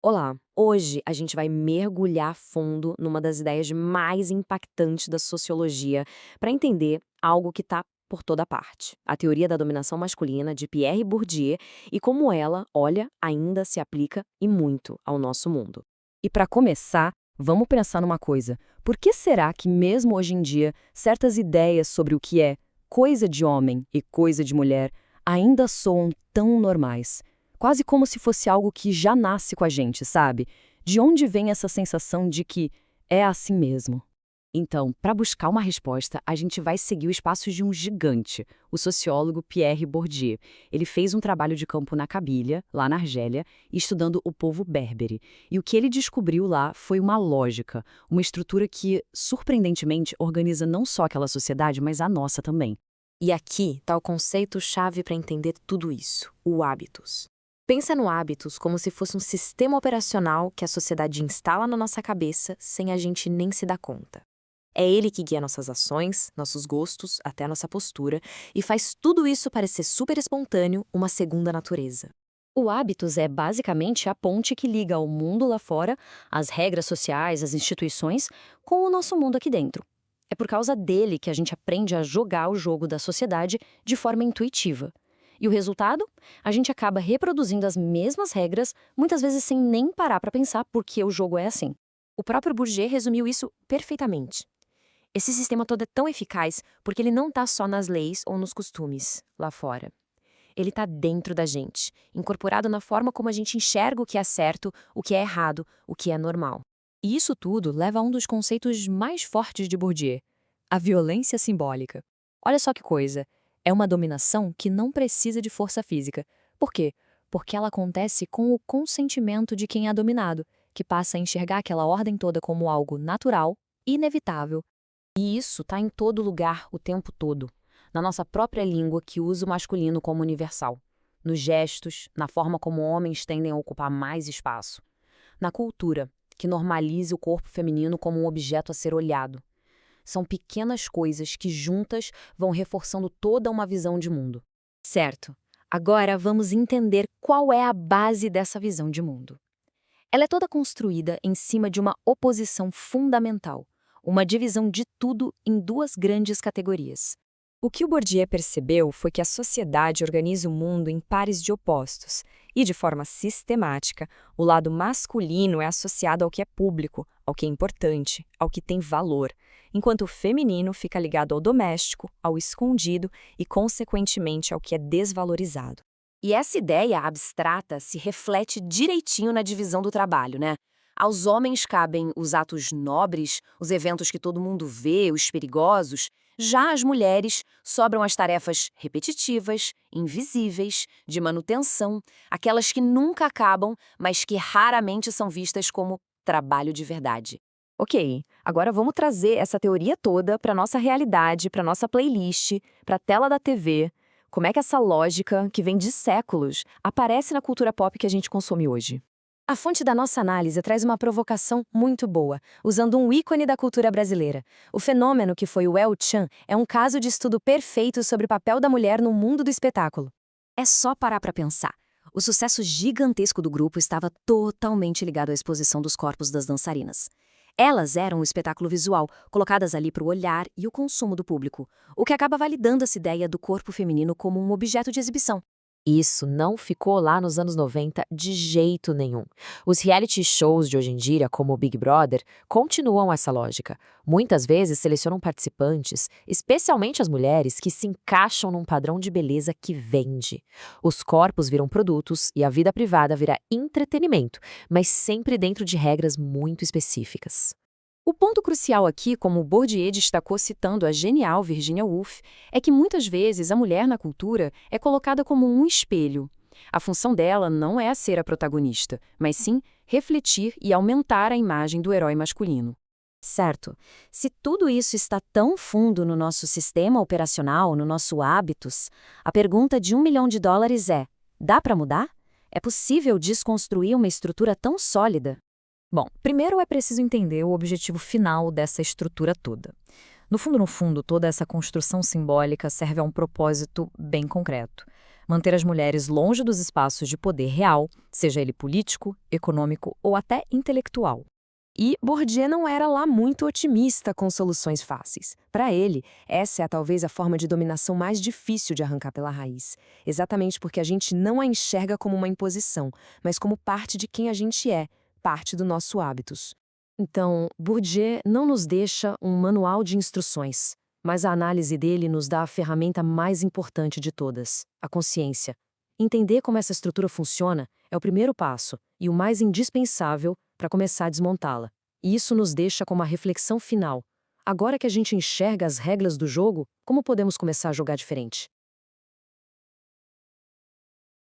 Olá! Hoje a gente vai mergulhar fundo numa das ideias mais impactantes da sociologia para entender algo que está por toda parte. A teoria da dominação masculina de Pierre Bourdieu e como ela, olha, ainda se aplica e muito ao nosso mundo. E para começar, vamos pensar numa coisa. Por que será que mesmo hoje em dia, certas ideias sobre o que é coisa de homem e coisa de mulher ainda soam tão normais? Quase como se fosse algo que já nasce com a gente, sabe? De onde vem essa sensação de que é assim mesmo? Então, para buscar uma resposta, a gente vai seguir os passos de um gigante, o sociólogo Pierre Bourdieu. Ele fez um trabalho de campo na Cabília, lá na Argélia, estudando o povo berbere. E o que ele descobriu lá foi uma lógica, uma estrutura que, surpreendentemente, organiza não só aquela sociedade, mas a nossa também. E aqui está o conceito-chave para entender tudo isso, o hábitos. Pensa no hábitos como se fosse um sistema operacional que a sociedade instala na nossa cabeça sem a gente nem se dar conta. É ele que guia nossas ações, nossos gostos, até a nossa postura, e faz tudo isso parecer super espontâneo, uma segunda natureza. O hábitos é basicamente a ponte que liga o mundo lá fora, as regras sociais, as instituições, com o nosso mundo aqui dentro. É por causa dele que a gente aprende a jogar o jogo da sociedade de forma intuitiva. E o resultado? A gente acaba reproduzindo as mesmas regras, muitas vezes sem nem parar para pensar por que o jogo é assim. O próprio Bourdieu resumiu isso perfeitamente. Esse sistema todo é tão eficaz porque ele não está só nas leis ou nos costumes lá fora. Ele está dentro da gente, incorporado na forma como a gente enxerga o que é certo, o que é errado, o que é normal. E isso tudo leva a um dos conceitos mais fortes de Bourdieu, a violência simbólica. Olha só que coisa, é uma dominação que não precisa de força física. Por quê? Porque ela acontece com o consentimento de quem é dominado, que passa a enxergar aquela ordem toda como algo natural, inevitável. E isso está em todo lugar, o tempo todo. Na nossa própria língua, que usa o masculino como universal. Nos gestos, na forma como homens tendem a ocupar mais espaço. Na cultura, que normaliza o corpo feminino como um objeto a ser olhado. São pequenas coisas que juntas vão reforçando toda uma visão de mundo. Certo. Agora vamos entender qual é a base dessa visão de mundo. Ela é toda construída em cima de uma oposição fundamental, uma divisão de tudo em duas grandes categorias. O que o Bourdieu percebeu foi que a sociedade organiza o mundo em pares de opostos, e de forma sistemática, o lado masculino é associado ao que é público, ao que é importante, ao que tem valor, enquanto o feminino fica ligado ao doméstico, ao escondido e, consequentemente, ao que é desvalorizado. E essa ideia abstrata se reflete direitinho na divisão do trabalho, né? Aos homens cabem os atos nobres, os eventos que todo mundo vê, os perigosos. Já às mulheres sobram as tarefas repetitivas, invisíveis, de manutenção, aquelas que nunca acabam, mas que raramente são vistas como trabalho de verdade. Ok, agora vamos trazer essa teoria toda para nossa realidade, para nossa playlist, para a tela da TV. Como é que essa lógica, que vem de séculos, aparece na cultura pop que a gente consome hoje? A fonte da nossa análise traz uma provocação muito boa, usando um ícone da cultura brasileira. O fenômeno que foi o El Chan é um caso de estudo perfeito sobre o papel da mulher no mundo do espetáculo. É só parar para pensar. O sucesso gigantesco do grupo estava totalmente ligado à exposição dos corpos das dançarinas. Elas eram o espetáculo visual, colocadas ali para o olhar e o consumo do público, o que acaba validando essa ideia do corpo feminino como um objeto de exibição. Isso não ficou lá nos anos 90 de jeito nenhum. Os reality shows de hoje em dia, como o Big Brother, continuam essa lógica. Muitas vezes selecionam participantes, especialmente as mulheres, que se encaixam num padrão de beleza que vende. Os corpos viram produtos e a vida privada vira entretenimento, mas sempre dentro de regras muito específicas. O ponto crucial aqui, como Bourdieu destacou citando a genial Virginia Woolf, é que muitas vezes a mulher na cultura é colocada como um espelho. A função dela não é ser a protagonista, mas sim refletir e aumentar a imagem do herói masculino. Certo. Se tudo isso está tão fundo no nosso sistema operacional, no nosso hábitos, a pergunta de $1 milhão é: dá para mudar? É possível desconstruir uma estrutura tão sólida? Bom, primeiro é preciso entender o objetivo final dessa estrutura toda. No fundo, toda essa construção simbólica serve a um propósito bem concreto: manter as mulheres longe dos espaços de poder real, seja ele político, econômico ou até intelectual. E Bourdieu não era lá muito otimista com soluções fáceis. Para ele, essa é talvez a forma de dominação mais difícil de arrancar pela raiz. Exatamente porque a gente não a enxerga como uma imposição, mas como parte de quem a gente é, parte do nosso hábitos. Então, Bourdieu não nos deixa um manual de instruções, mas a análise dele nos dá a ferramenta mais importante de todas, a consciência. Entender como essa estrutura funciona é o primeiro passo e o mais indispensável para começar a desmontá-la. E isso nos deixa com uma reflexão final. Agora que a gente enxerga as regras do jogo, como podemos começar a jogar diferente?